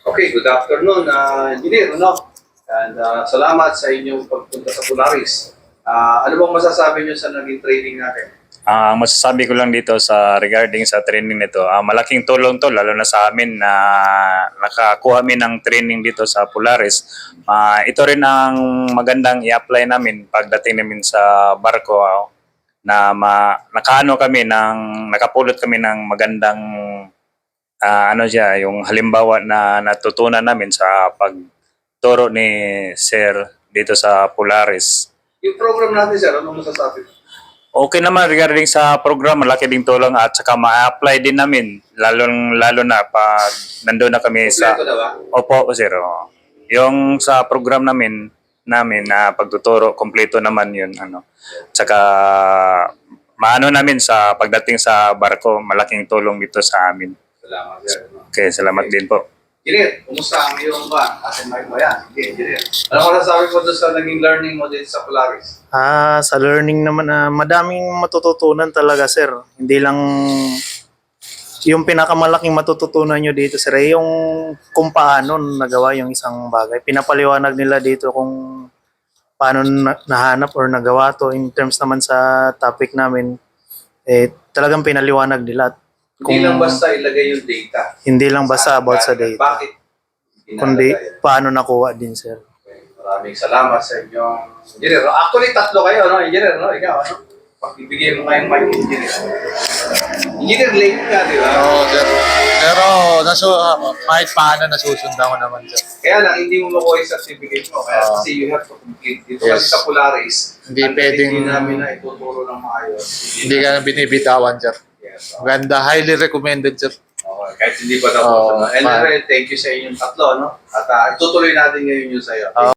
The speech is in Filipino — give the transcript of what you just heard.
Okay, good afternoon, Engineer, no? And salamat sa inyong pagpunta sa Polaris. Ano bang masasabi niyo sa naging training natin? Masasabi ko lang dito sa regarding sa training nito, malaking tulong to lalo na sa amin na nakakuha kami ng training dito sa Polaris. Ito rin ang magandang i-apply namin pagdating namin sa barko na nakaano kami nakapulot kami ng magandang yung halimbawa na natutunan namin sa pagturo ni Sir dito sa Polaris. Yung program natin, sir, ano masasabi? Okay naman regarding sa program, malaki ding tulong at saka ma-apply din namin lalo na pag nandoon na kami sa Kompleto na ba? Opo, sir. Oo. Yung sa program namin na pagtuturo, kompleto naman 'yun Tsaka maano namin sa pagdating sa barko, malaking tulong dito sa amin. Salamat, sir. Okay, salamat din po. Engineer, kumusta ang iyong ating mic mo yan? Okay, Engineer. Ano masasabi mo doon sa naging learning mo dito sa Polaris? Sa learning naman, madaming matututunan talaga, sir. Hindi lang yung pinakamalaking matututunan nyo dito, sir, ay yung kung paano nagawa yung isang bagay. Pinapaliwanag nila dito kung paano nahanap or nagawa to. In terms naman sa topic namin, talagang pinaliwanag nila. Hindi lang basta ilagay yung data. Hindi lang basta about sa data. Bakit? Kundi Inalagay? paano nakuha din, sir. Okay, maraming salamat sa inyong engineer. Actually, tatlo kayo, no? Engineer, no? Ikaw, ano? Pagbibigay mo ngayong mic, engineer. Engineer, late ka, di ba? Oo, sir. Pero kahit paano nasusundan ko naman, sir. Kaya lang, hindi mo makuha yung certificate mo. Kaya kasi you have to complete. Dito kasi Yes. sa Polaris, Hindi ang pwedeng- hindi namin na ituturo ng maayos. Hindi ka binibitawan, sir. Yes. Maganda, highly recommended, sir. Okay, kahit hindi pa tapos. Oo, Anyway, thank you sa inyong tatlo, no? At itutuloy natin ngayon yung sa'yo.